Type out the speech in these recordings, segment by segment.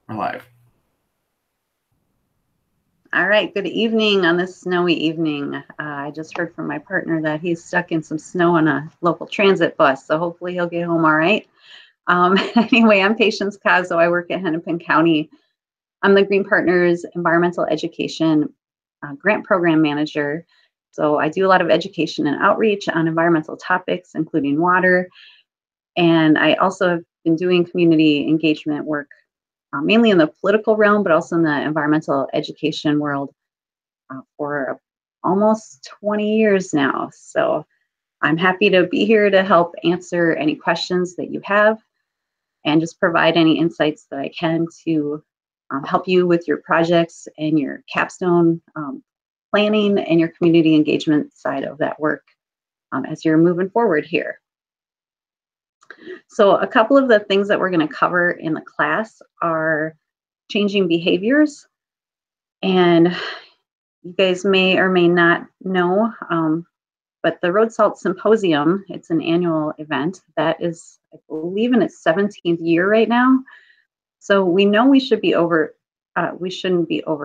We're live. All right, good evening on this snowy evening. I just heard from my partner that he's stuck in some snow on a local transit bus, so hopefully he'll get home all right. Anyway, I'm Patience Caso. I work at Hennepin County. I'm the Green Partners Environmental Education Grant Program Manager. So I do a lot of education and outreach on environmental topics, including water. And I also have been doing community engagement work, mainly in the political realm, but also in the environmental education world for almost 20 years now. So I'm happy to be here to help answer any questions that you have and just provide any insights that I can to help you with your projects and your capstone planning and your community engagement side of that work as you're moving forward here. So a couple of the things that we're going to cover in the class are changing behaviors. And you guys may or may not know, but the Road Salt Symposium, it's an annual event that is, I believe, in its 17th year right now. So we know we shouldn't be over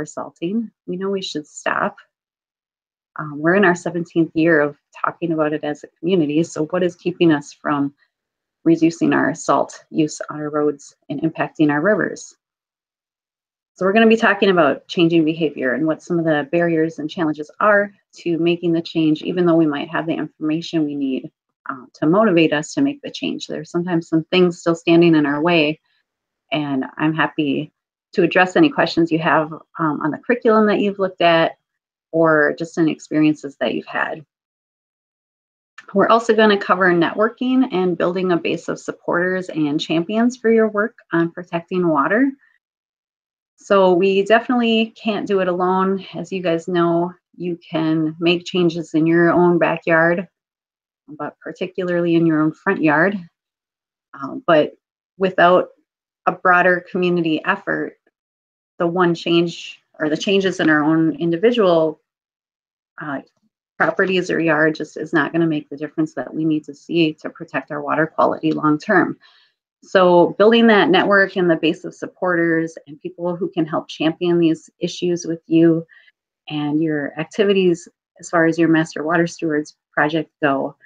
salting. We know we should stop. We're in our 17th year of talking about it as a community. So what is keeping us from reducing our salt use on our roads and impacting our rivers? So we're going to be talking about changing behavior and what some of the barriers and challenges are to making the change, even though we might have the information we need to motivate us to make the change. There's sometimes some things still standing in our way, and I'm happy to address any questions you have on the curriculum that you've looked at or just in experiences that you've had. We're also going to cover networking and building a base of supporters and champions for your work on protecting water. So we definitely can't do it alone. As you guys know, you can make changes in your own backyard, but particularly in your own front yard. But without a broader community effort, the one change or the changes in our own individual properties or yard just is not going to make the difference that we need to see to protect our water quality long term. So building that network and the base of supporters and people who can help champion these issues with you and your activities as far as your Master Water Stewards project go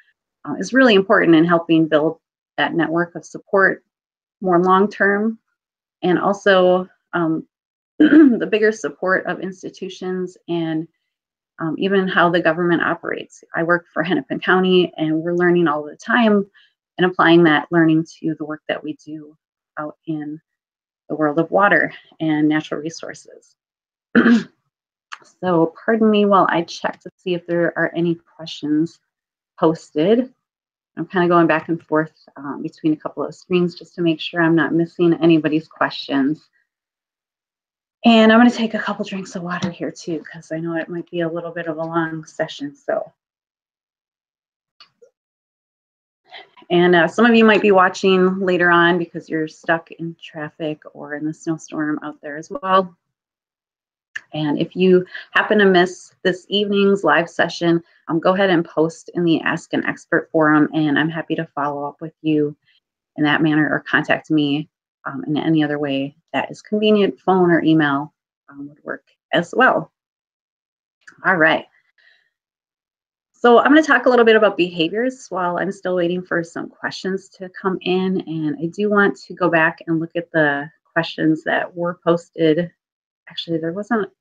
is really important in helping build that network of support more long-term, and also the bigger support of institutions and even how the government operates. I work for Hennepin County, and we're learning all the time and applying that learning to the work that we do out in the world of water and natural resources. So pardon me while I check to see if there are any questions posted. I'm kind of going back and forth between a couple of screens just to make sure I'm not missing anybody's questions. And I'm going to take a couple drinks of water here too, because I know it might be a little bit of a long session. And some of you might be watching later on because you're stuck in traffic or in the snowstorm out there as well. And if you happen to miss this evening's live session, go ahead and post in the Ask an Expert forum, and I'm happy to follow up with you in that manner or contact me in any other way that is convenient. Phone or email would work as well. All right. So I'm going to talk a little bit about behaviors while I'm still waiting for some questions to come in. And I do want to go back and look at the questions that were posted. Actually, there wasn't a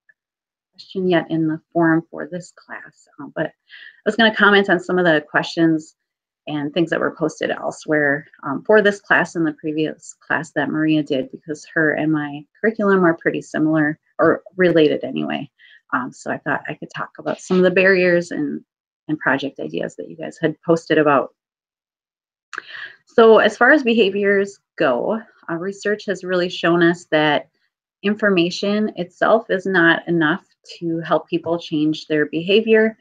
question yet in the forum for this class, but I was going to comment on some of the questions and things that were posted elsewhere for this class and the previous class that Maria did, because her and my curriculum are pretty similar, or related anyway. So I thought I could talk about some of the barriers and project ideas that you guys had posted about. So as far as behaviors go, research has really shown us that information itself is not enough to help people change their behavior,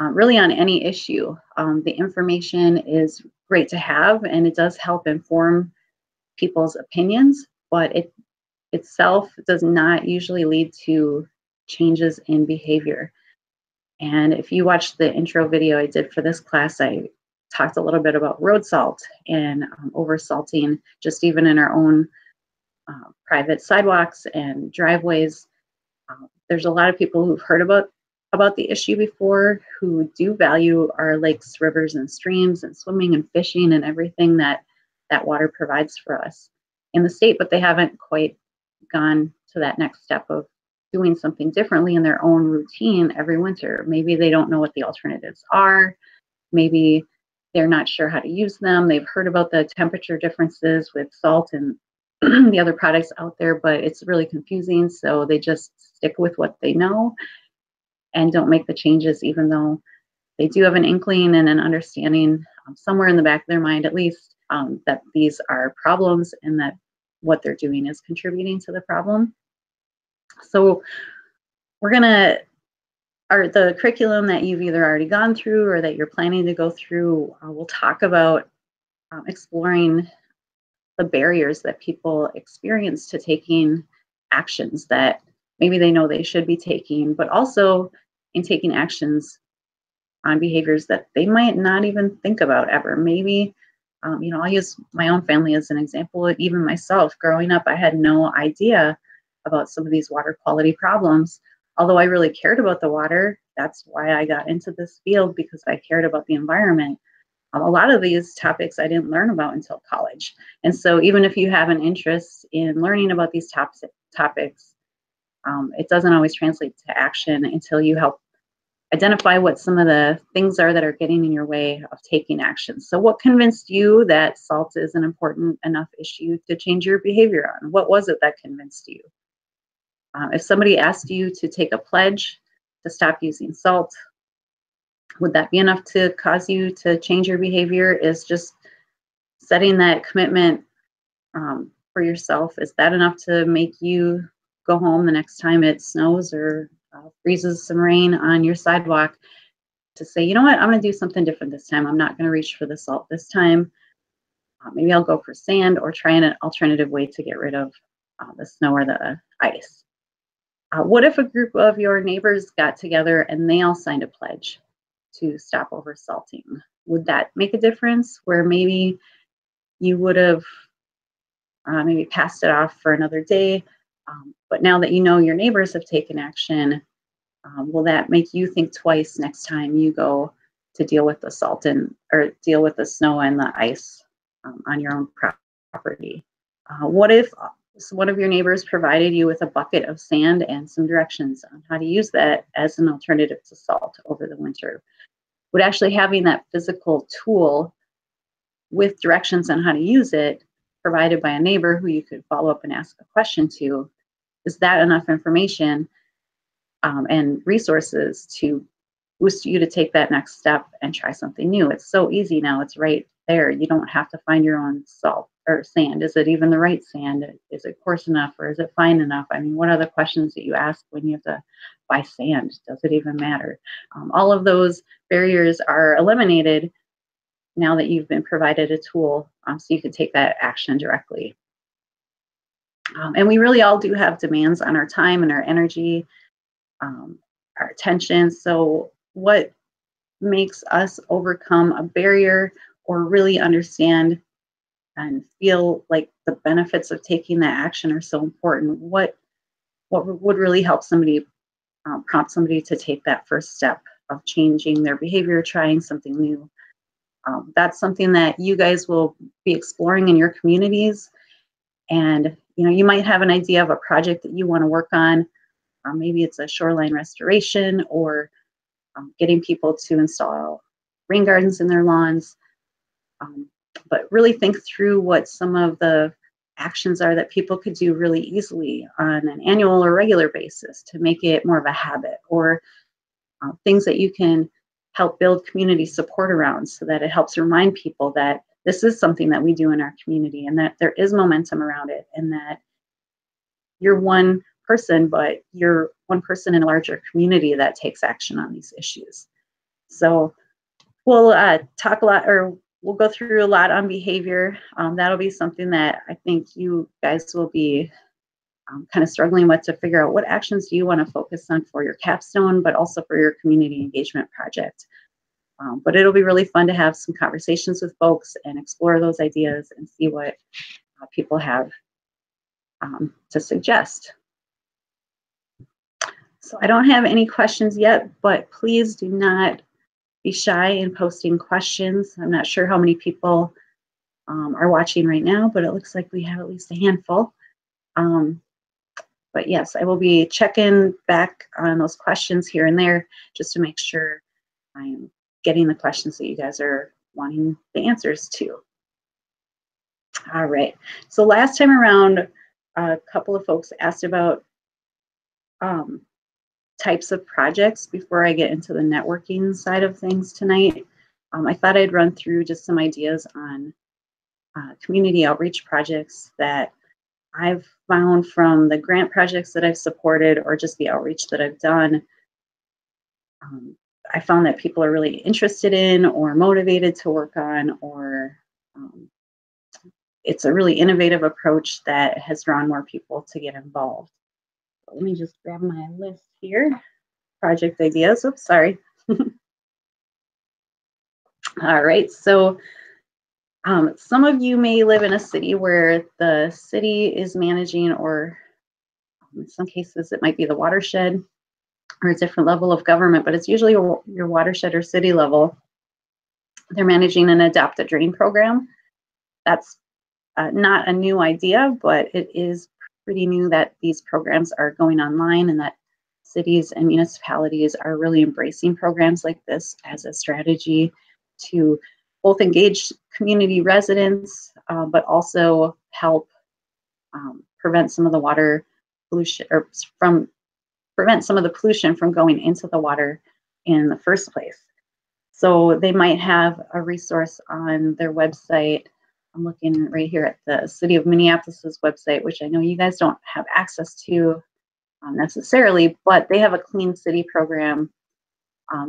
really on any issue. The information is great to have, and it does help inform people's opinions, but it itself does not usually lead to changes in behavior. And if you watched the intro video I did for this class, I talked a little bit about road salt and over salting, just even in our own private sidewalks and driveways. There's a lot of people who've heard about the issue before, who do value our lakes, rivers, and streams, and swimming and fishing and everything that that water provides for us in the state, but they haven't quite gone to that next step of doing something differently in their own routine every winter. Maybe they don't know what the alternatives are. Maybe they're not sure how to use them. They've heard about the temperature differences with salt and the other products out there, but it's really confusing. So they just stick with what they know and don't make the changes, even though they do have an inkling and an understanding somewhere in the back of their mind, at least, that these are problems and that what they're doing is contributing to the problem. So we're going to, the curriculum that you've either already gone through or that you're planning to go through, we'll talk about exploring the barriers that people experience to taking actions that maybe they know they should be taking, but also in taking actions on behaviors that they might not even think about ever. Maybe, I'll use my own family as an example. Even myself, growing up, I had no idea about some of these water quality problems. Although I really cared about the water, that's why I got into this field, because I cared about the environment. A lot of these topics I didn't learn about until college. And so even if you have an interest in learning about these topics, it doesn't always translate to action until you help identify what some of the things are that are getting in your way of taking action. So what convinced you that salt is an important enough issue to change your behavior on? What was it that convinced you? If somebody asked you to take a pledge to stop using salt, would that be enough to cause you to change your behavior? Is just setting that commitment for yourself, is that enough to make you go home the next time it snows or freezes some rain on your sidewalk to say, you know what, I'm going to do something different this time. I'm not going to reach for the salt this time. Maybe I'll go for sand or try an alternative way to get rid of the snow or the ice. What if a group of your neighbors got together and they all signed a pledge to stop over salting? Would that make a difference, where maybe you would have maybe passed it off for another day, but now that you know your neighbors have taken action, will that make you think twice next time you go to deal with the salt or deal with the snow and the ice on your own property? What if one of your neighbors provided you with a bucket of sand and some directions on how to use that as an alternative to salt over the winter? Would actually having that physical tool with directions on how to use it provided by a neighbor who you could follow up and ask a question to, is that enough information and resources to boost you to take that next step and try something new? It's so easy now. It's right there. You don't have to find your own salt or sand. Is it even the right sand? Is it coarse enough or is it fine enough? I mean, what are the questions that you ask when you have to buy sand? Does it even matter? All of those barriers are eliminated now that you've been provided a tool so you can take that action directly. And we really all do have demands on our time and our energy, our attention. So what makes us overcome a barrier or really understand and feel like the benefits of taking that action are so important? What would really help somebody, prompt somebody to take that first step of changing their behavior, trying something new? That's something that you guys will be exploring in your communities. And you might have an idea of a project that you want to work on. Maybe it's a shoreline restoration or getting people to install rain gardens in their lawns. But really think through what some of the actions are that people could do really easily on an annual or regular basis to make it more of a habit, or things that you can help build community support around so that it helps remind people that this is something that we do in our community and that there is momentum around it, and that you're one person, but you're one person in a larger community that takes action on these issues. So we'll talk a lot, or we'll go through a lot on behavior. That'll be something that I think you guys will be kind of struggling with, to figure out what actions do you want to focus on for your capstone, but also for your community engagement project. But it'll be really fun to have some conversations with folks and explore those ideas and see what people have to suggest. So I don't have any questions yet, but please do not be shy in posting questions. I'm not sure how many people are watching right now, but it looks like we have at least a handful. But yes, I will be checking back on those questions here and there just to make sure I'm getting the questions that you guys are wanting the answers to. All right. So last time around, a couple of folks asked about types of projects before I get into the networking side of things tonight. I thought I'd run through just some ideas on community outreach projects that I've found from the grant projects that I've supported or just the outreach that I've done. I found that people are really interested in or motivated to work on, or it's a really innovative approach that has drawn more people to get involved. Let me just grab my list here. Project ideas. Oops, sorry. All right. So some of you may live in a city where the city is managing, or in some cases it might be the watershed or a different level of government, but it's usually your watershed or city level. They're managing an adopt a drain program. That's not a new idea, but it is pretty new that these programs are going online and that cities and municipalities are really embracing programs like this as a strategy to both engage community residents, but also help prevent some of the water pollution, or prevent some of the pollution from going into the water in the first place. So they might have a resource on their website. I'm looking right here at the City of Minneapolis's website, which I know you guys don't have access to necessarily, but they have a clean city program.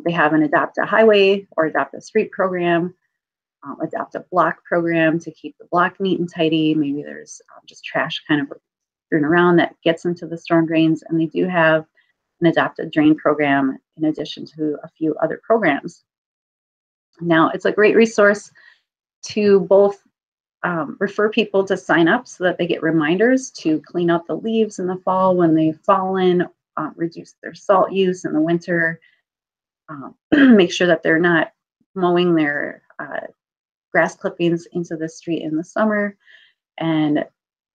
They have an adopt a highway or adopt a street program, adopt a block program to keep the block neat and tidy. Maybe there's just trash kind of strewn around that gets into the storm drains, and they do have an adopt a drain program in addition to a few other programs. Now, it's a great resource to both refer people to sign up so that they get reminders to clean up the leaves in the fall when they fall in, reduce their salt use in the winter, make sure that they're not mowing their grass clippings into the street in the summer, and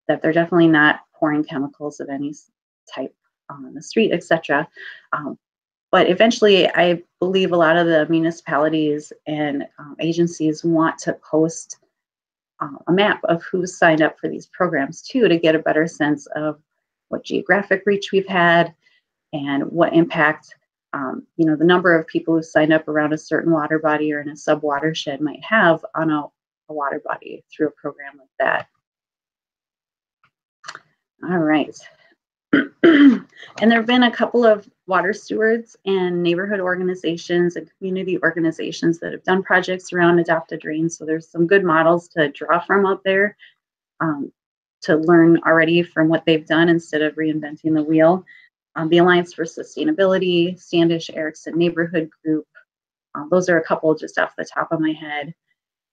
that they're definitely not pouring chemicals of any type on the street, etc. But eventually, I believe a lot of the municipalities and agencies want to post a map of who's signed up for these programs too, to get a better sense of what geographic reach we've had and what impact the number of people who signed up around a certain water body or in a sub-watershed might have on a water body through a program like that. All right. And there have been a couple of water stewards and neighborhood organizations and community organizations that have done projects around adopt a drain. So there's some good models to draw from out there to learn already from what they've done instead of reinventing the wheel. The Alliance for Sustainability, Standish Erickson Neighborhood Group. Those are a couple just off the top of my head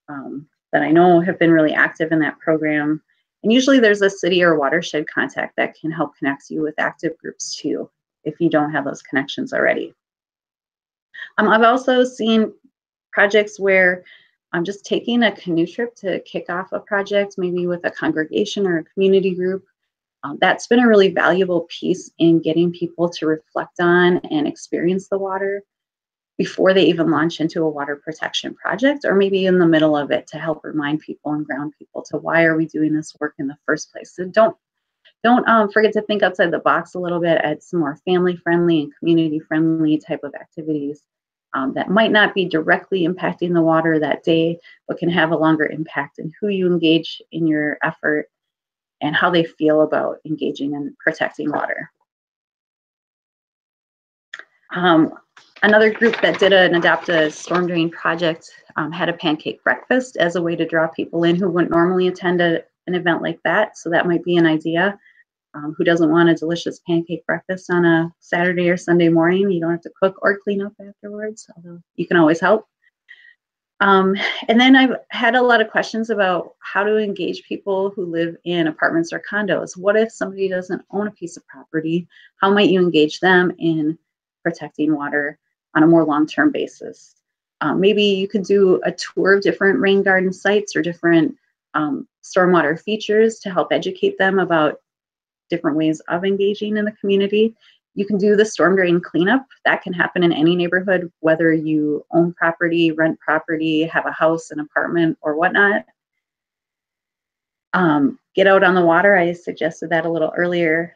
that I know have been really active in that program. And usually there's a city or watershed contact that can help connect you with active groups too, if you don't have those connections already. I've also seen projects where I'm just taking a canoe trip to kick off a project, maybe with a congregation or a community group. That's been a really valuable piece in getting people to reflect on and experience the water before they even launch into a water protection project, or maybe in the middle of it, to help remind people and ground people to why are we doing this work in the first place. So don't forget to think outside the box a little bit at some more family-friendly and community-friendly type of activities that might not be directly impacting the water that day, but can have a longer impact in who you engage in your effort and how they feel about engaging in protecting water. Another group that did an adopt a storm drain project had a pancake breakfast as a way to draw people in who wouldn't normally attend an event like that. So that might be an idea. Who doesn't want a delicious pancake breakfast on a Saturday or Sunday morning? You don't have to cook or clean up afterwards, although you can always help. Um, and then I've had a lot of questions about how to engage people who live in apartments or condos. What if somebody doesn't own a piece of property? How might you engage them in protecting water on a more long-term basis? Maybe you could do a tour of different rain garden sites or different stormwater features to help educate them about different ways of engaging in the community. You can do the storm drain cleanup. That can happen in any neighborhood, whether you own property, rent property, have a house, an apartment, or whatnot. Get out on the water. I suggested that a little earlier.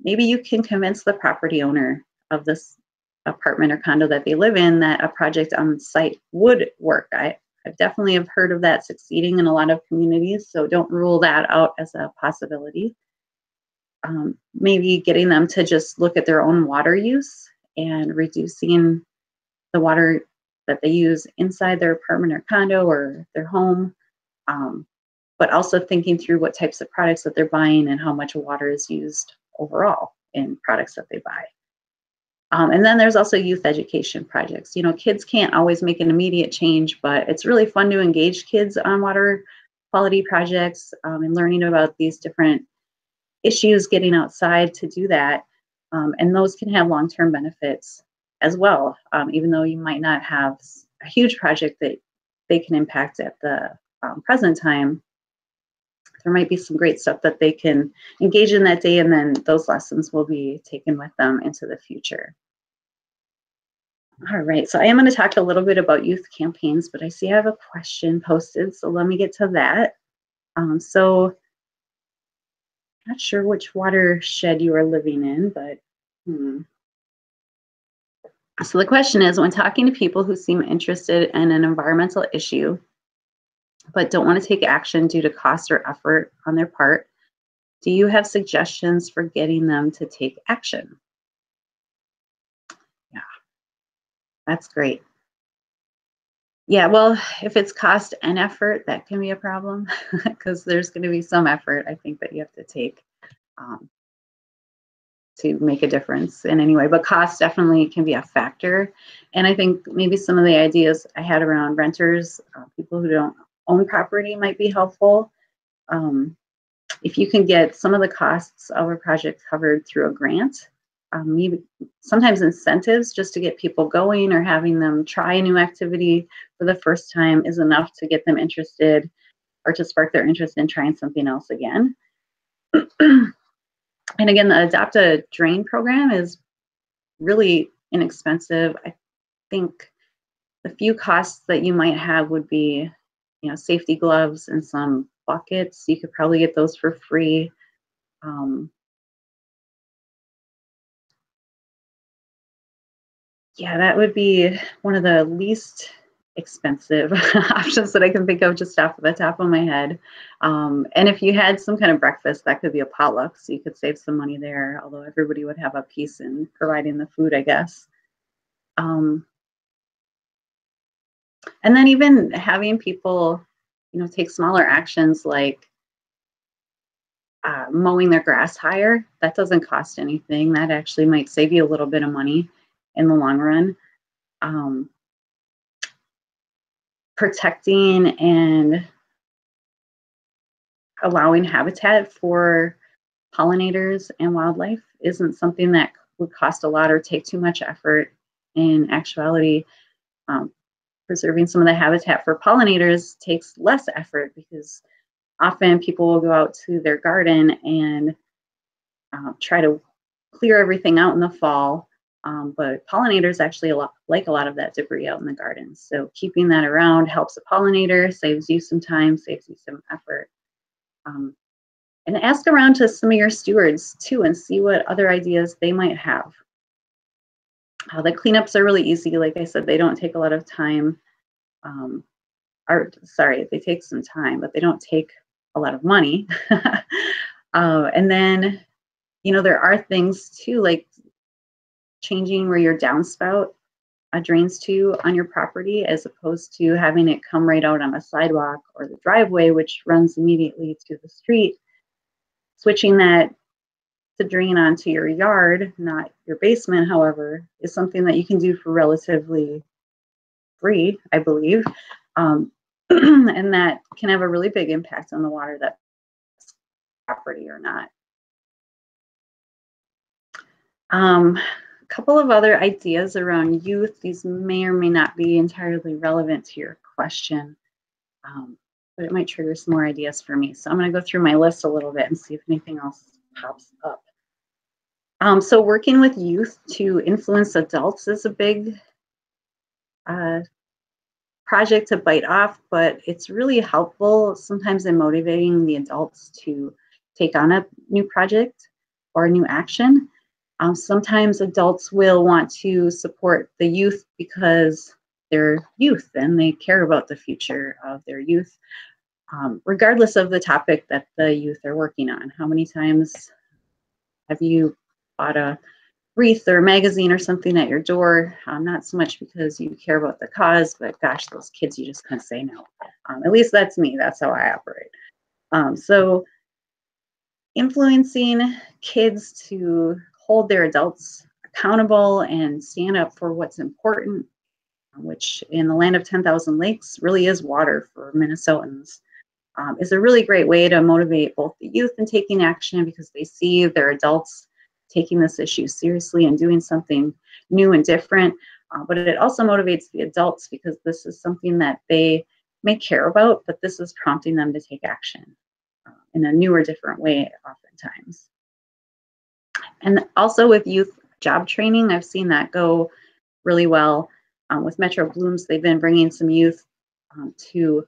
Maybe you can convince the property owner of this apartment or condo that they live in that a project on site would work. I've definitely have heard of that succeeding in a lot of communities, so don't rule that out as a possibility. Maybe getting them to just look at their own water use and reducing the water that they use inside their apartment or condo or their home, but also thinking through what types of products that they're buying and how much water is used overall in products that they buy. And then there's also youth education projects. You know, kids can't always make an immediate change, but it's really fun to engage kids on water quality projects and learning about these different issues getting outside to do that. And those can have long-term benefits as well, even though you might not have a huge project that they can impact at the present time. There might be some great stuff that they can engage in that day, and then those lessons will be taken with them into the future. All right, so I am going to talk a little bit about youth campaigns, but I see I have a question posted, so let me get to that. So not sure which watershed you are living in, but So the question is, when talking to people who seem interested in an environmental issue, but don't want to take action due to cost or effort on their part, do you have suggestions for getting them to take action? Yeah, that's great. Yeah, well, if it's cost and effort, that can be a problem because there's going to be some effort I think that you have to take. Um, to make a difference in any way, but cost definitely can be a factor. And I think maybe some of the ideas I had around renters, people who don't own property might be helpful. Um, if you can get some of the costs of a project covered through a grant, maybe sometimes incentives just to get people going or having them try a new activity for the first time is enough to get them interested or to spark their interest in trying something else again. And again, the Adopt a Drain program is really inexpensive. I think the few costs that you might have would be, safety gloves and some buckets. You could probably get those for free. Yeah, that would be one of the least expensive options that I can think of just off the top of my head. And if you had some kind of breakfast, that could be a potluck, so you could save some money there, although everybody would have a piece in providing the food, I guess. Um, and then even having people, take smaller actions like mowing their grass higher, that doesn't cost anything. That actually might save you a little bit of money in the long run. Um, Protecting and allowing habitat for pollinators and wildlife isn't something that would cost a lot or take too much effort. In actuality, um, preserving some of the habitat for pollinators takes less effort because often people will go out to their garden and try to clear everything out in the fall. But pollinators actually like a lot of that debris out in the garden. So keeping that around helps a pollinator, saves you some time, saves you some effort. Um, and ask around to some of your stewards too and see what other ideas they might have. The cleanups are really easy. Like I said, they don't take a lot of time. Or sorry, they take some time, but they don't take a lot of money. And then, there are things too, like changing where your downspout drains to on your property, as opposed to having it come right out on a sidewalk or the driveway, which runs immediately to the street. Switching that to drain onto your yard, not your basement, however, is something that you can do for relatively free, I believe. Um, and that can have a really big impact on the water that's property or not. A couple of other ideas around youth. These may or may not be entirely relevant to your question, but it might trigger some more ideas for me. So I'm going to go through my list a little bit and see if anything else pops up. So working with youth to influence adults is a big project to bite off, but it's really helpful sometimes in motivating the adults to take on a new project or a new action. Sometimes adults will want to support the youth because they're youth and they care about the future of their youth, regardless of the topic that the youth are working on. How many times have you bought a wreath or magazine or something at your door? Not so much because you care about the cause, but gosh, those kids, you just can't say no. At least that's me. That's how I operate. So influencing kids to hold their adults accountable and stand up for what's important, which in the land of 10,000 lakes really is water for Minnesotans, is a really great way to motivate both the youth in taking action because they see their adults taking this issue seriously and doing something new and different. But it also motivates the adults because this is something that they may care about, but this is prompting them to take action in a new or different way oftentimes. And also with youth job training, I've seen that go really well. With Metro Blooms, they've been bringing some youth to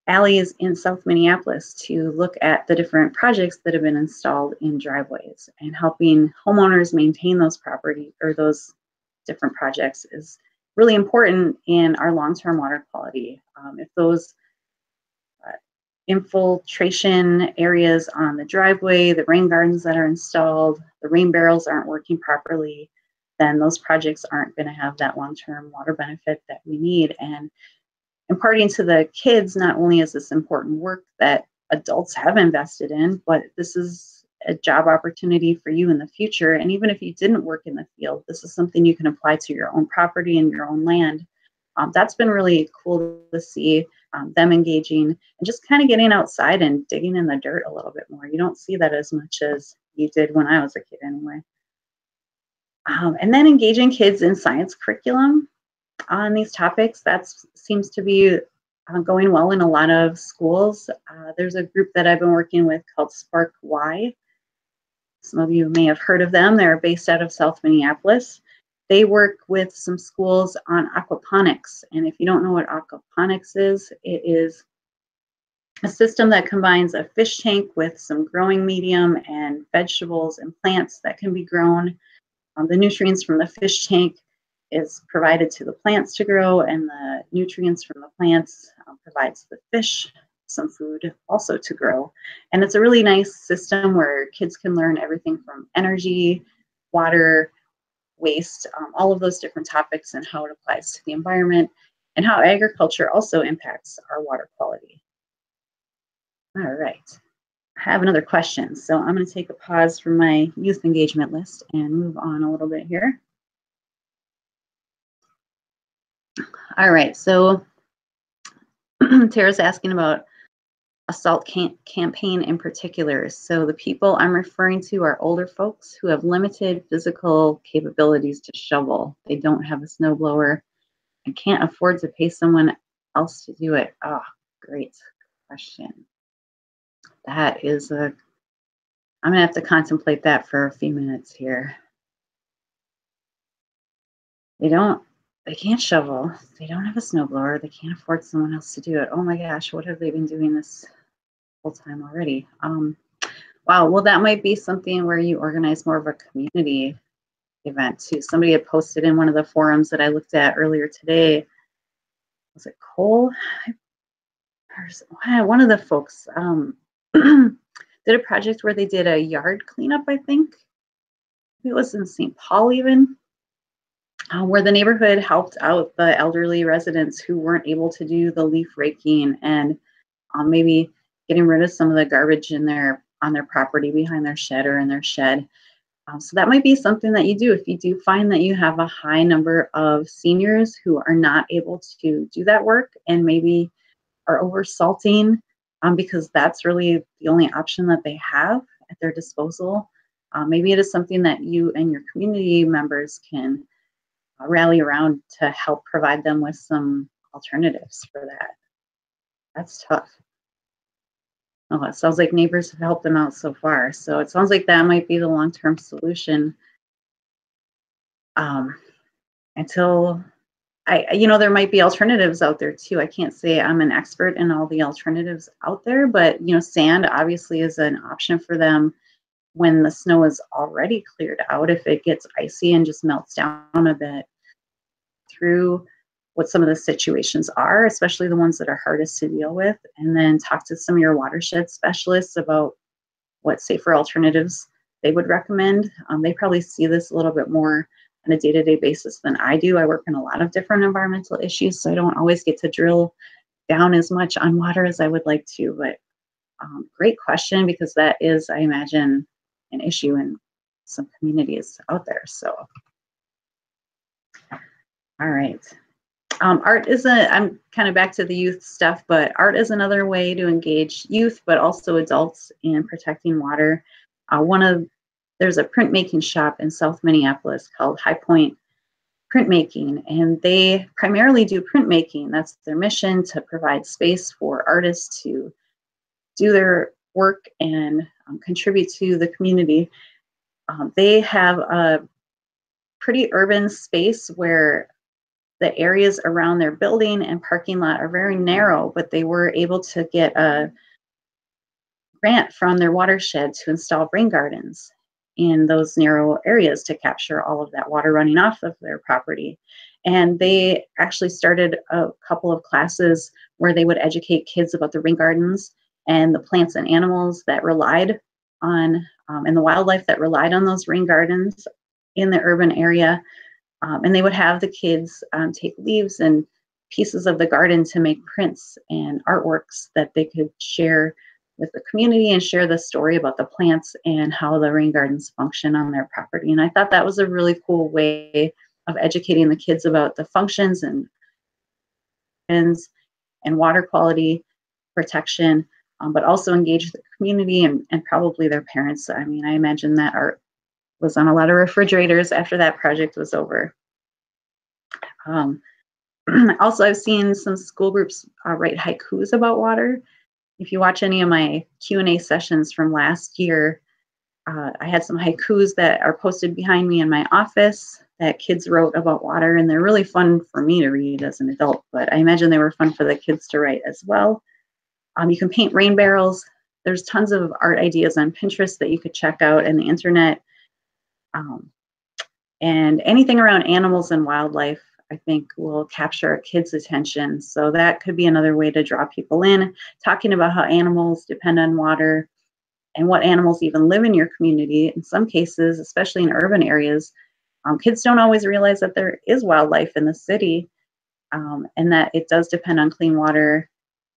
alleys in South Minneapolis to look at the different projects that have been installed in driveways, and helping homeowners maintain those property or those different projects is really important in our long-term water quality. If those infiltration areas on the driveway, the rain gardens that are installed, the rain barrels aren't working properly, then those projects aren't going to have that long-term water benefit that we need. And imparting to the kids, not only is this important work that adults have invested in, but this is a job opportunity for you in the future. And even if you didn't work in the field, this is something you can apply to your own property and your own land. That's been really cool to see them engaging and just kind of getting outside and digging in the dirt a little bit more. You don't see that as much as you did when I was a kid anyway. And then engaging kids in science curriculum on these topics, that seems to be going well in a lot of schools. There's a group that I've been working with called Spark Y. Some of you may have heard of them. They're based out of South Minneapolis. They work with some schools on aquaponics. And if you don't know what aquaponics is, it is a system that combines a fish tank with some growing medium and vegetables and plants that can be grown. The nutrients from the fish tank is provided to the plants to grow, and the nutrients from the plants provides the fish some food also to grow. And it's a really nice system where kids can learn everything from energy, water, waste, all of those different topics, and how it applies to the environment, and how agriculture also impacts our water quality. All right, I have another question, so I'm going to take a pause from my youth engagement list and move on a little bit here. All right, so Tara's asking about a salt campaign in particular. So the people I'm referring to are older folks who have limited physical capabilities to shovel. They don't have a snowblower and can't afford to pay someone else to do it. Oh, great question. That is I'm gonna have to contemplate that for a few minutes here. They can't shovel. They don't have a snowblower. They can't afford someone else to do it. Oh my gosh, what have they been doing this whole time already? Wow, well, that might be something where you organize more of a community event too. Somebody had posted in one of the forums that I looked at earlier today. Was it Cole? One of the folks did a project where they did a yard cleanup, I think. It was in St. Paul even. Where the neighborhood helped out the elderly residents who weren't able to do the leaf raking and maybe getting rid of some of the garbage on their property behind their shed or in their shed. So that might be something that you do if you do find that you have a high number of seniors who are not able to do that work and maybe are over salting because that's really the only option that they have at their disposal. Maybe it is something that you and your community members can rally around to help provide them with some alternatives for that. That's tough. Oh, it sounds like neighbors have helped them out so far. So it sounds like that might be the long-term solution um, until there might be alternatives out there too. I can't say I'm an expert in all the alternatives out there, but sand obviously is an option for them when the snow is already cleared out. If it gets icy and just melts down a bit through what some of the situations are, especially the ones that are hardest to deal with, and then talk to some of your watershed specialists about what safer alternatives they would recommend. They probably see this a little bit more on a day-to-day basis than I do. I work in a lot of different environmental issues, so I don't always get to drill down as much on water as I would like to, but great question, because that is, I imagine, an issue in some communities out there. So, all right. Art is I'm kind of back to the youth stuff, but art is another way to engage youth, but also adults in protecting water. There's a printmaking shop in South Minneapolis called High Point Printmaking, and they primarily do printmaking. That's their mission, to provide space for artists to do their work and contribute to the community. They have a pretty urban space where the areas around their building and parking lot are very narrow, but they were able to get a grant from their watershed to install rain gardens in those narrow areas to capture all of that water running off of their property. And they actually started a couple of classes where they would educate kids about the rain gardens and the plants and animals that relied on, and the wildlife that relied on those rain gardens in the urban area. And they would have the kids take leaves and pieces of the garden to make prints and artworks that they could share with the community and share the story about the plants and how the rain gardens function on their property. And I thought that was a really cool way of educating the kids about the functions and water quality protection, but also engage the community and probably their parents. I mean, I imagine that art was on a lot of refrigerators after that project was over. Also, I've seen some school groups write haikus about water. If you watch any of my Q&A sessions from last year, I had some haikus that are posted behind me in my office that kids wrote about water, and they're really fun for me to read as an adult, but I imagine they were fun for the kids to write as well. You can paint rain barrels. There's tons of art ideas on Pinterest that you could check out, and the internet. And anything around animals and wildlife, I think, will capture a kid's attention. So that could be another way to draw people in, talking about how animals depend on water and what animals even live in your community. In some cases, especially in urban areas, kids don't always realize that there is wildlife in the city, and that it does depend on clean water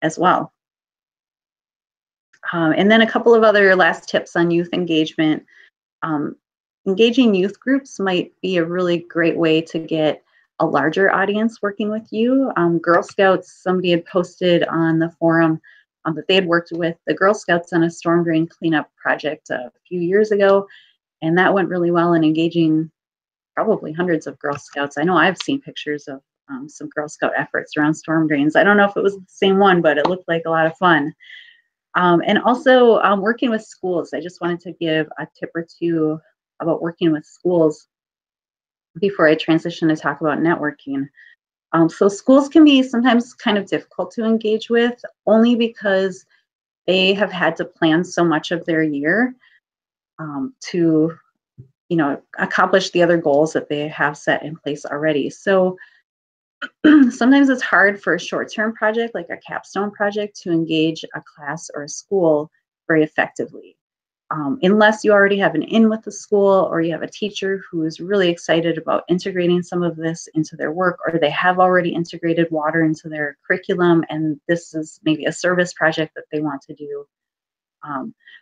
as well. And then a couple of other last tips on youth engagement. Engaging youth groups might be a really great way to get a larger audience working with you. Girl Scouts, somebody had posted on the forum that they had worked with the Girl Scouts on a storm drain cleanup project a few years ago, and that went really well in engaging probably hundreds of Girl Scouts. I know I've seen pictures of some Girl Scout efforts around storm drains. I don't know if it was the same one, but it looked like a lot of fun. And also working with schools. I just wanted to give a tip or two about working with schools before I transition to talk about networking. So schools can be sometimes kind of difficult to engage with, only because they have had to plan so much of their year to accomplish the other goals that they have set in place already. So sometimes it's hard for a short-term project like a capstone project to engage a class or a school very effectively. Unless you already have an in with the school, or you have a teacher who is really excited about integrating some of this into their work, or they have already integrated water into their curriculum and this is maybe a service project that they want to do.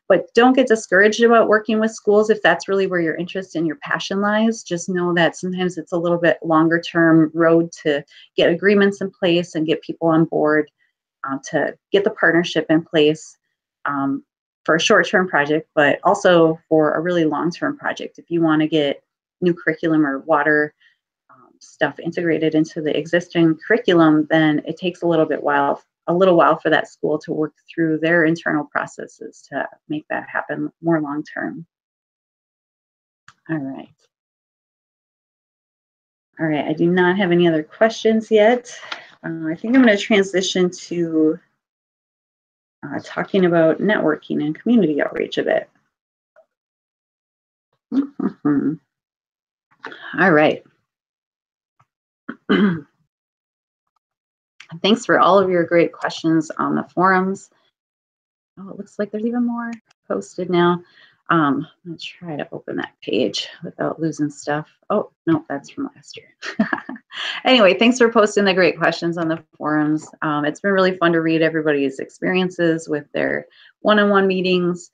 But don't get discouraged about working with schools if that's really where your interest and your passion lies. Just know that sometimes it's a little bit longer term road to get agreements in place and get people on board, to get the partnership in place, for a short term project, but also for a really long term project. If you want to get new curriculum or water stuff integrated into the existing curriculum, then it takes a little while for that school to work through their internal processes to make that happen more long term. All right. All right, I do not have any other questions yet. I think I'm going to transition to talking about networking and community outreach a bit. All right. Thanks for all of your great questions on the forums. Oh, it looks like there's even more posted now. I'm going to try to open that page without losing stuff. Oh, no, that's from last year. Anyway, thanks for posting the great questions on the forums. It's been really fun to read everybody's experiences with their one-on-one meetings,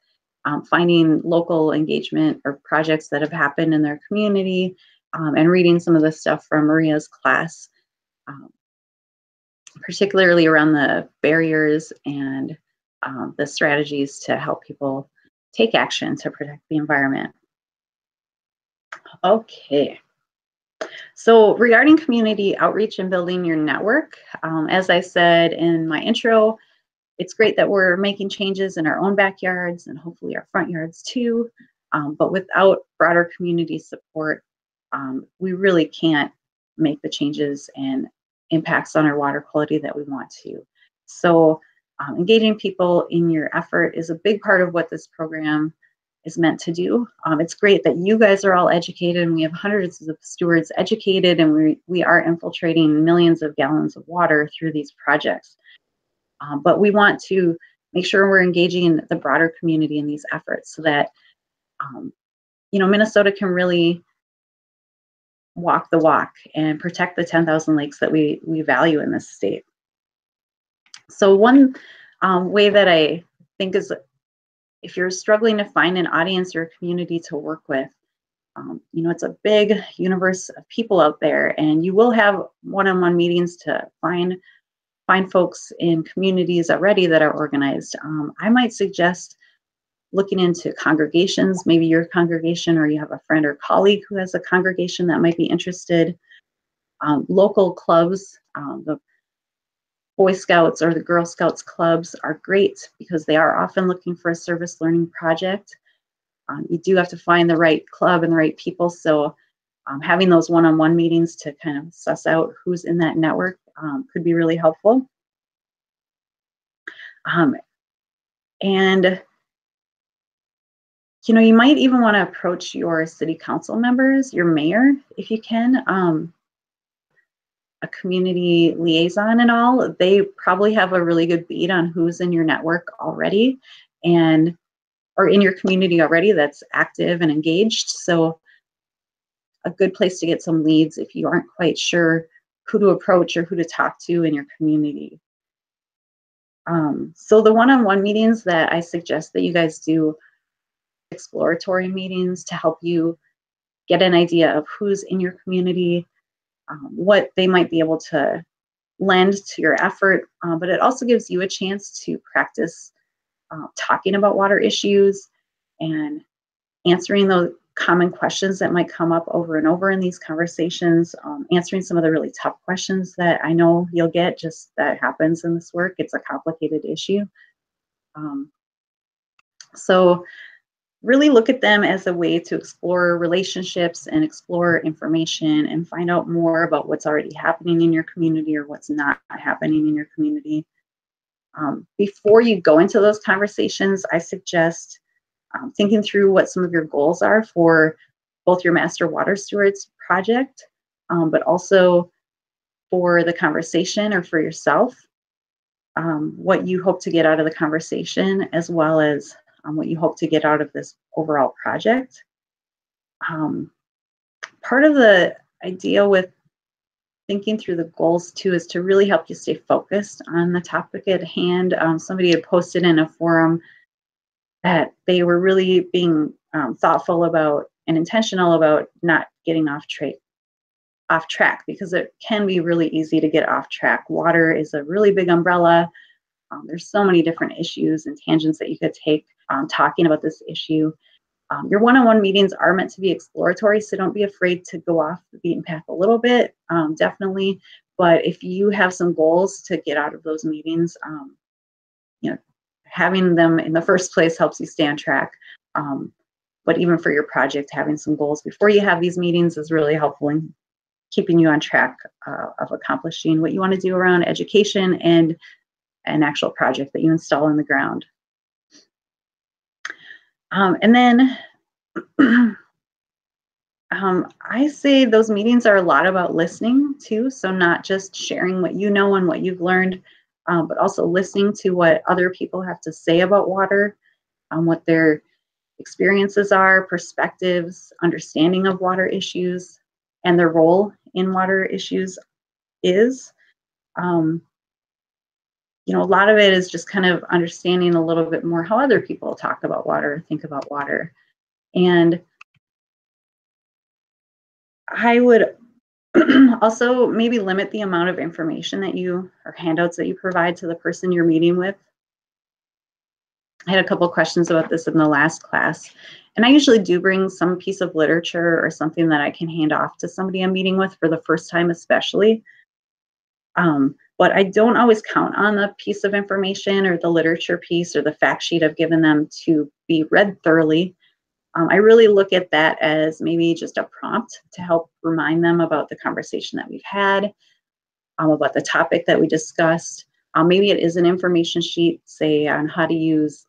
finding local engagement or projects that have happened in their community, and reading some of the stuff from Maria's class, particularly around the barriers and the strategies to help people take action to protect the environment. Okay. So regarding community outreach and building your network, as I said in my intro, it's great that we're making changes in our own backyards and hopefully our front yards too. But without broader community support, we really can't make the changes and impacts on our water quality that we want to. So engaging people in your effort is a big part of what this program is meant to do. It's great that you guys are all educated and we have hundreds of stewards educated, and we are infiltrating millions of gallons of water through these projects. But we want to make sure we're engaging the broader community in these efforts so that Minnesota can really walk the walk and protect the 10,000 lakes that we value in this state. So one way that I think is, if you're struggling to find an audience or a community to work with, it's a big universe of people out there, and you will have one-on-one meetings to find folks in communities already that are organized. I might suggest looking into congregations, maybe your congregation, or you have a friend or colleague who has a congregation that might be interested. Local clubs, the Boy Scouts or the Girl Scouts clubs are great because they are often looking for a service learning project. You do have to find the right club and the right people, so having those one-on-one meetings to kind of suss out who's in that network could be really helpful. And you might even want to approach your city council members, your mayor, if you can, a community liaison and all. They probably have a really good beat on who's in your network already or in your community already that's active and engaged. So a good place to get some leads if you aren't quite sure who to approach or who to talk to in your community. So the one-on-one meetings that I suggest that you guys do, exploratory meetings to help you get an idea of who's in your community, what they might be able to lend to your effort, but it also gives you a chance to practice talking about water issues and answering those common questions that might come up over and over in these conversations, answering some of the really tough questions that I know you'll get. Just that happens in this work. It's a complicated issue. So really look at them as a way to explore relationships and explore information and find out more about what's already happening in your community or what's not happening in your community. Before you go into those conversations, I suggest thinking through what some of your goals are for both your Master Water Stewards project, but also for the conversation or for yourself, what you hope to get out of the conversation, as well as what you hope to get out of this overall project. Part of the idea with thinking through the goals too is to really help you stay focused on the topic at hand. Somebody had posted in a forum that they were really being thoughtful about and intentional about not getting off track, because it can be really easy to get off track. Water is a really big umbrella. There's so many different issues and tangents that you could take talking about this issue. Your one-on-one meetings are meant to be exploratory, so don't be afraid to go off the beaten path a little bit, definitely. But if you have some goals to get out of those meetings, you know, having them in the first place helps you stay on track. But even for your project, having some goals before you have these meetings is really helpful in keeping you on track of accomplishing what you want to do around education and an actual project that you install in the ground. And then I say those meetings are a lot about listening too. So not just sharing what you know and what you've learned, but also listening to what other people have to say about water, what their experiences are, perspectives, understanding of water issues, and their role in water issues is. A lot of it is just kind of understanding a little bit more how other people talk about water, think about water. And I would also maybe limit the amount of information that you or handouts that you provide to the person you're meeting with. I had a couple questions about this in the last class, and I usually do bring some piece of literature or something that I can hand off to somebody I'm meeting with for the first time, especially. But I don't always count on the piece of information or the literature piece or the fact sheet I've given them to be read thoroughly. I really look at that as maybe just a prompt to help remind them about the conversation that we've had, about the topic that we discussed. Maybe it is an information sheet, say on how to use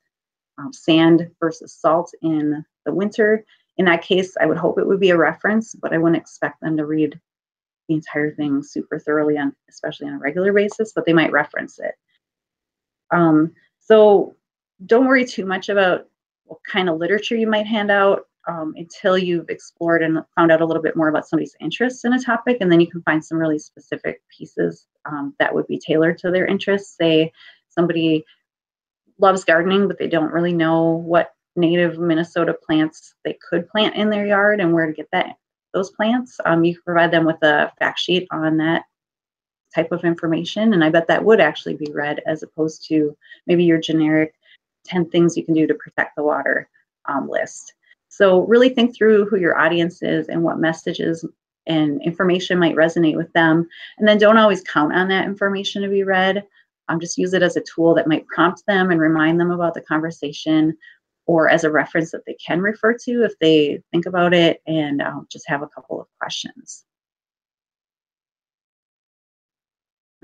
sand versus salt in the winter. In that case, I would hope it would be a reference, but I wouldn't expect them to read the entire thing super thoroughly, especially on a regular basis, but they might reference it. So don't worry too much about what kind of literature you might hand out until you've explored and found out a little bit more about somebody's interests in a topic, and then you can find some really specific pieces that would be tailored to their interests. Say somebody loves gardening, but they don't really know what native Minnesota plants they could plant in their yard and where to get those plants. You can provide them with a fact sheet on that type of information, and I bet that would actually be read as opposed to maybe your generic 10 things you can do to protect the water list. So really think through who your audience is and what messages and information might resonate with them, and then don't always count on that information to be read. Just use it as a tool that might prompt them and remind them about the conversation, or as a reference that they can refer to if they think about it and just have a couple of questions.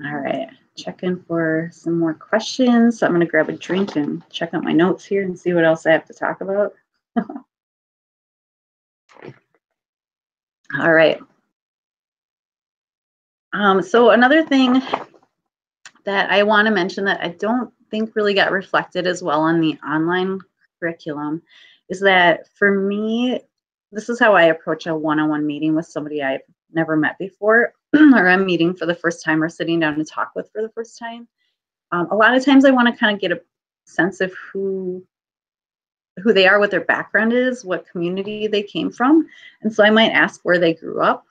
All right, check in for some more questions. So I'm going to grab a drink and check out my notes here and see what else I have to talk about. All right. So another thing that I want to mention that I don't think really got reflected as well on the online curriculum is that for me, this is how I approach a one-on-one meeting with somebody I've never met before or I'm meeting for the first time or sitting down to talk with for the first time. A lot of times I want to kind of get a sense of who they are, what their background is, what community they came from. And so I might ask where they grew up.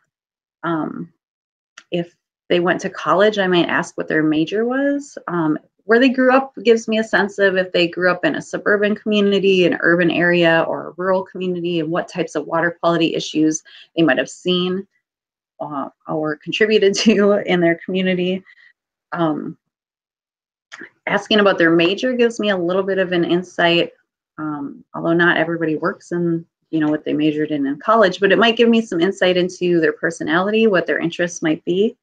If they went to college, I might ask what their major was. Where they grew up gives me a sense of if they grew up in a suburban community, an urban area, or a rural community, and what types of water quality issues they might have seen or contributed to in their community. Asking about their major gives me a little bit of an insight, although not everybody works in what they majored in college, but it might give me some insight into their personality, what their interests might be.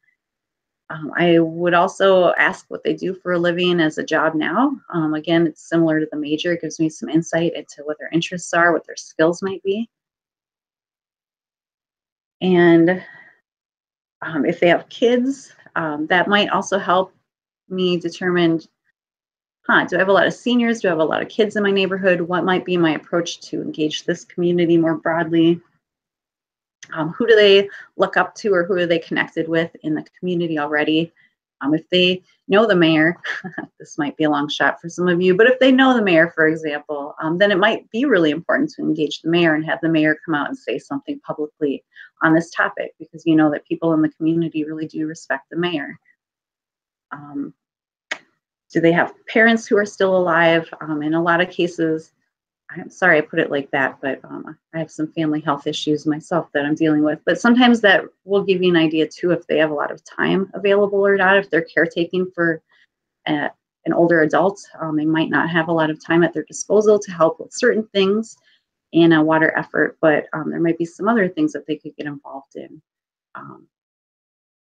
I would also ask what they do for a living as a job now. Again, it's similar to the major. It gives me some insight into what their interests are, what their skills might be. And if they have kids, that might also help me determine, do I have a lot of seniors? Do I have a lot of kids in my neighborhood? What might be my approach to engage this community more broadly? Who do they look up to, or who are they connected with in the community already? If they know the mayor, this might be a long shot for some of you, but if they know the mayor, for example, then it might be really important to engage the mayor and have the mayor come out and say something publicly on this topic, because you know that people in the community really do respect the mayor. Do they have parents who are still alive? In a lot of cases, I'm sorry I put it like that, but I have some family health issues myself that I'm dealing with. But sometimes that will give you an idea too if they have a lot of time available or not. If they're caretaking for an older adult, they might not have a lot of time at their disposal to help with certain things in a water effort, but there might be some other things that they could get involved in.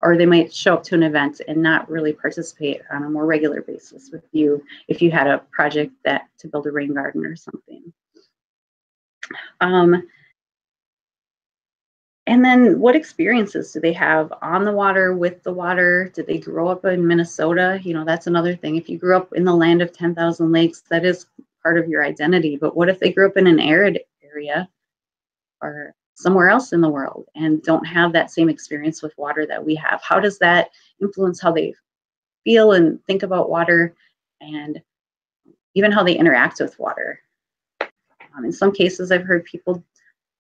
Or they might show up to an event and not really participate on a more regular basis with you if you had a project that to build a rain garden or something. And then what experiences do they have on the water, with the water? Did they grow up in Minnesota? You know, that's another thing. If you grew up in the land of 10,000 lakes, that is part of your identity. But what if they grew up in an arid area or somewhere else in the world and don't have that same experience with water that we have? How does that influence how they feel and think about water, and even how they interact with water? In some cases, I've heard people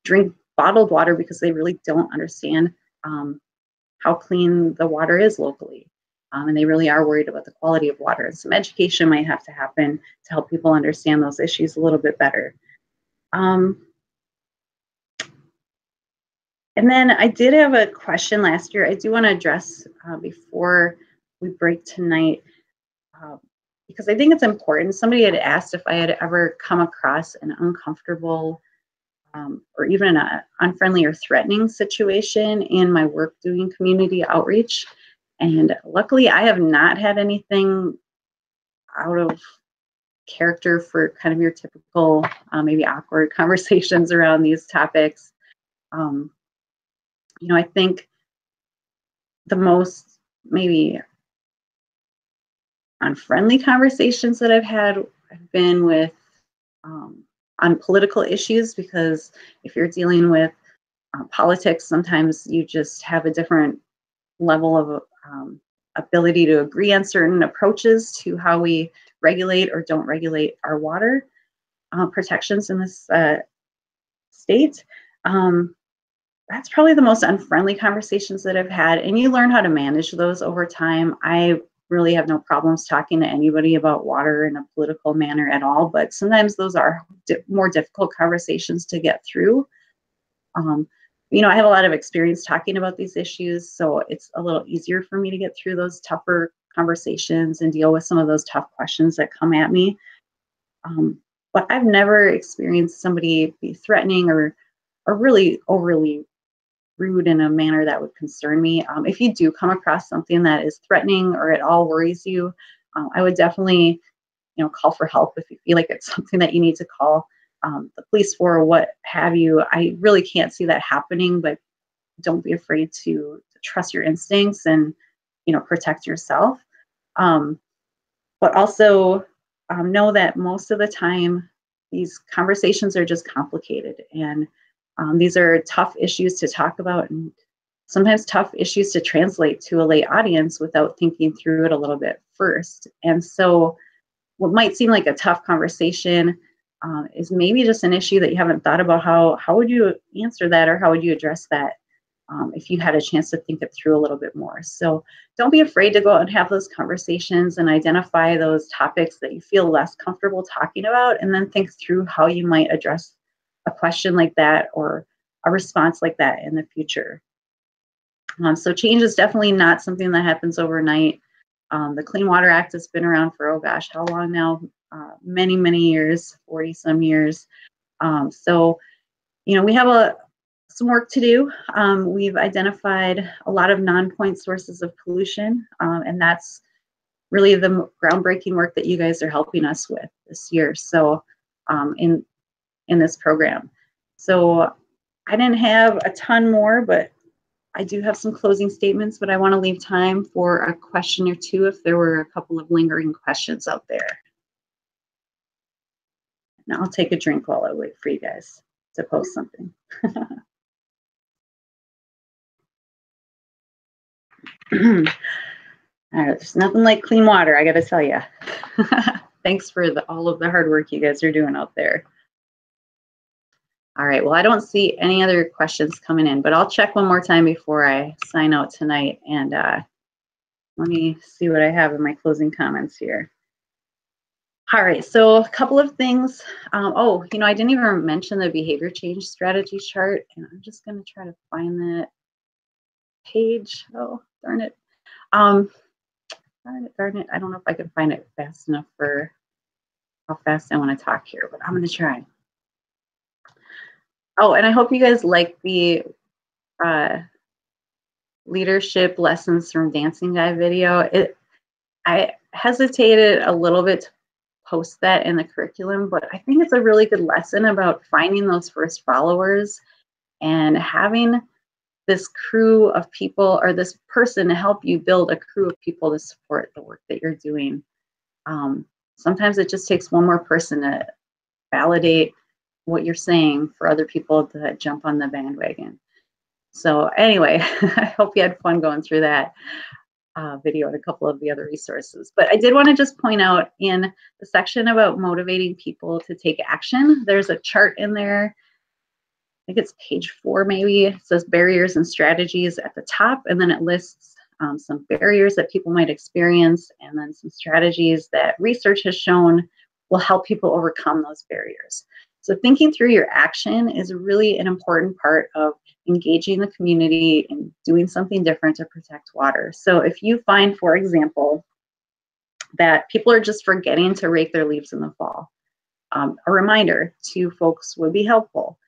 drink bottled water because they really don't understand how clean the water is locally. And they really are worried about the quality of water. And some education might have to happen to help people understand those issues a little bit better. And then I did have a question last year I do want to address before we break tonight, because I think it's important. Somebody had asked if I had ever come across an uncomfortable or even an unfriendly or threatening situation in my work doing community outreach. And luckily, I have not had anything out of character for kind of your typical, maybe awkward conversations around these topics. You know, I think the most maybe unfriendly conversations that I've had have been with on political issues, because if you're dealing with politics, sometimes you just have a different level of ability to agree on certain approaches to how we regulate or don't regulate our water protections in this state. That's probably the most unfriendly conversations that I've had, and you learn how to manage those over time. I really have no problems talking to anybody about water in a political manner at all, but sometimes those are more difficult conversations to get through. You know, I have a lot of experience talking about these issues, so it's a little easier for me to get through those tougher conversations and deal with some of those tough questions that come at me. But I've never experienced somebody be threatening or really overly rude in a manner that would concern me. If you do come across something that is threatening or at all worries you, I would definitely, you know, call for help if you feel like it's something that you need to call the police for or what have you. I really can't see that happening, but don't be afraid to trust your instincts and, you know, protect yourself. But also know that most of the time these conversations are just complicated, and these are tough issues to talk about, and sometimes tough issues to translate to a lay audience without thinking through it a little bit first. And so what might seem like a tough conversation is maybe just an issue that you haven't thought about. How would you answer that, or how would you address that if you had a chance to think it through a little bit more? So don't be afraid to go out and have those conversations and identify those topics that you feel less comfortable talking about, and then think through how you might address a question like that or a response like that in the future. So change is definitely not something that happens overnight. The Clean Water Act has been around for, oh gosh, how long now? Many, many years, 40 some years. So, you know, we have some work to do. We've identified a lot of non-point sources of pollution, and that's really the groundbreaking work that you guys are helping us with this year. So in this program. So I didn't have a ton more, but I do have some closing statements, but I want to leave time for a question or two if there were a couple of lingering questions out there. And I'll take a drink while I wait for you guys to post something. All right, there's nothing like clean water, I got to tell you. Thanks for all of the hard work you guys are doing out there. All right, well, I don't see any other questions coming in, but I'll check one more time before I sign out tonight. And let me see what I have in my closing comments here. All right, so a couple of things. Oh, I didn't even mention the behavior change strategy chart, and I'm just going to try to find that page. Oh, darn it. Darn it. I don't know if I can find it fast enough for how fast I want to talk here, but I'm going to try. Oh, and I hope you guys like the leadership lessons from Dancing Guy video. I hesitated a little bit to post that in the curriculum, but I think it's a really good lesson about finding those first followers and having this crew of people, or this person, to help you build a crew of people to support the work that you're doing. Sometimes it just takes one more person to validate what you're saying for other people to jump on the bandwagon. So anyway, I hope you had fun going through that video and a couple of the other resources. But I did want to just point out, in the section about motivating people to take action, there's a chart in there. I think it's page 4 maybe. It says barriers and strategies at the top, and then it lists some barriers that people might experience, and then some strategies that research has shown will help people overcome those barriers. So thinking through your action is really an important part of engaging the community and doing something different to protect water. So if you find, for example, that people are just forgetting to rake their leaves in the fall, a reminder to folks would be helpful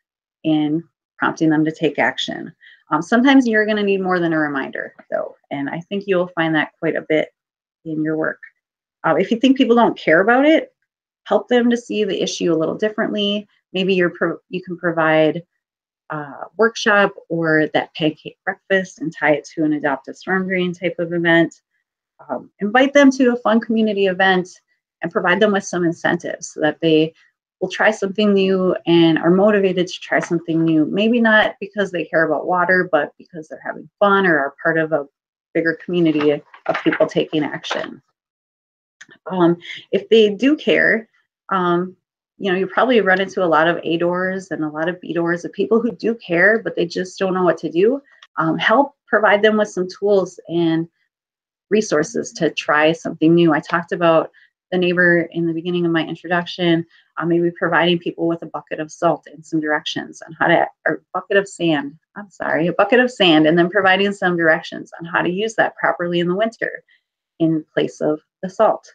in prompting them to take action. Sometimes you're going to need more than a reminder, though, and I think you'll find that quite a bit in your work. If you think people don't care about it, help them to see the issue a little differently. Maybe you can provide a workshop or that pancake breakfast and tie it to an Adopt a Storm Drain type of event. Invite them to a fun community event and provide them with some incentives so that they will try something new and are motivated to try something new. Maybe not because they care about water, but because they're having fun or are part of a bigger community of people taking action. If they do care, you probably run into a lot of A-doors and a lot of B-doors of people who do care, but they just don't know what to do. Help provide them with some tools and resources to try something new. I talked about the neighbor in the beginning of my introduction, maybe providing people with a bucket of salt and some directions on how to, or bucket of sand, a bucket of sand, and then providing some directions on how to use that properly in the winter in place of the salt.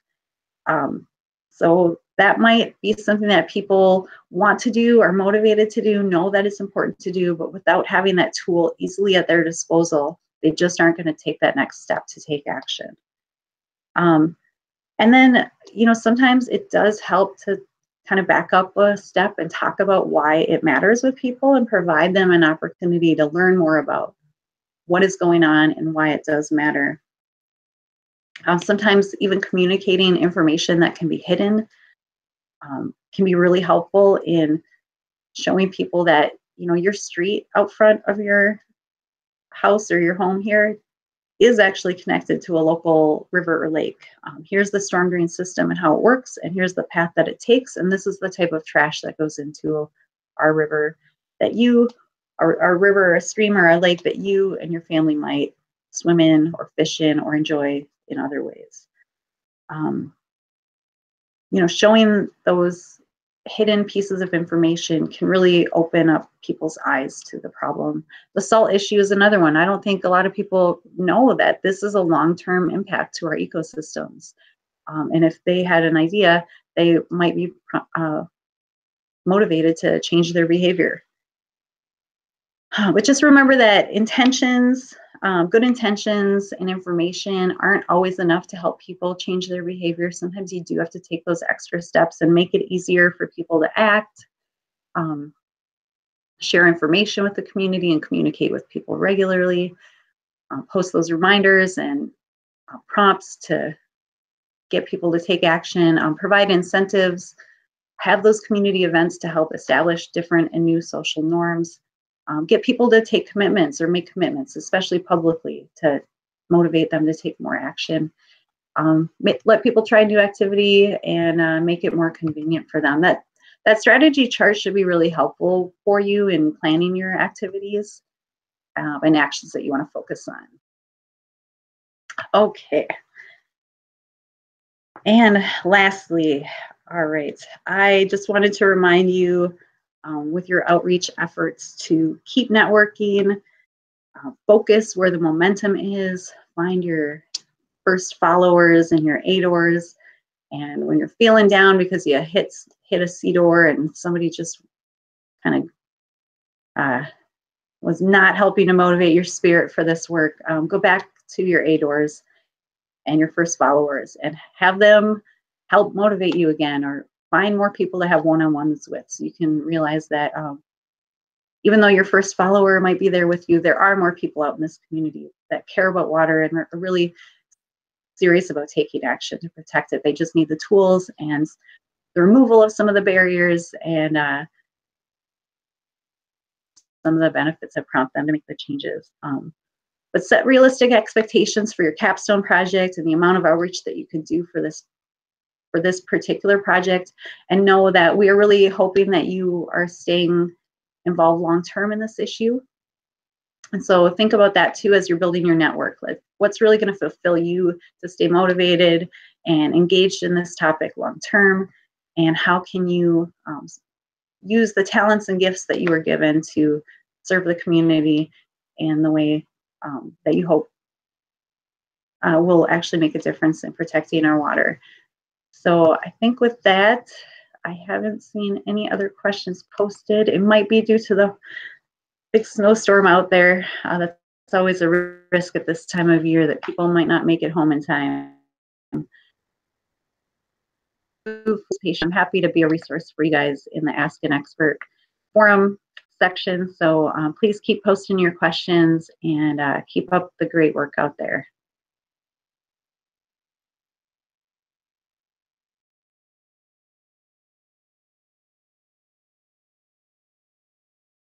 So that might be something that people want to do, are motivated to do, know that it's important to do, but without having that tool easily at their disposal, they just aren't going to take that next step to take action. And then, sometimes it does help to kind of back up a step and talk about why it matters with people and provide them an opportunity to learn more about what is going on and why it does matter. Sometimes even communicating information that can be hidden can be really helpful in showing people that, your street out front of your house or your home here is actually connected to a local river or lake. Here's the storm drain system and how it works, and here's the path that it takes, and this is the type of trash that goes into our river that our river, a stream, or a lake that you and your family might swim in or fish in or enjoy in other ways. Showing those hidden pieces of information can really open up people's eyes to the problem. The salt issue is another one. I don't think a lot of people know that this is a long-term impact to our ecosystems. And if they had an idea, they might be motivated to change their behavior. But just remember that intentions, good intentions and information aren't always enough to help people change their behavior. Sometimes you do have to take those extra steps and make it easier for people to act, share information with the community and communicate with people regularly, post those reminders and prompts to get people to take action, provide incentives, have those community events to help establish different and new social norms. Get people to take commitments or make commitments, especially publicly, to motivate them to take more action. Let people try new activity and make it more convenient for them. That strategy chart should be really helpful for you in planning your activities and actions that you want to focus on. Okay. And lastly, all right, I just wanted to remind you with your outreach efforts to keep networking, focus where the momentum is, find your first followers and your aidors. And when you're feeling down because you hit a C door and somebody just kind of was not helping to motivate your spirit for this work, go back to your aidors and your first followers and have them help motivate you again, or find more people to have one-on-ones with, so you can realize that even though your first follower might be there with you, there are more people out in this community that care about water and are really serious about taking action to protect it. They just need the tools and the removal of some of the barriers and some of the benefits that prompt them to make the changes. But set realistic expectations for your capstone project and the amount of outreach that you can do for this particular project, and know that we are really hoping that you are staying involved long-term in this issue. And so think about that too as you're building your network. Like, what's really going to fulfill you to stay motivated and engaged in this topic long-term, and how can you use the talents and gifts that you were given to serve the community in the way that you hope will actually make a difference in protecting our water. So I think with that, I haven't seen any other questions posted. It might be due to the big snowstorm out there. That's always a risk at this time of year, that people might not make it home in time. I'm happy to be a resource for you guys in the Ask an Expert forum section. So please keep posting your questions and keep up the great work out there.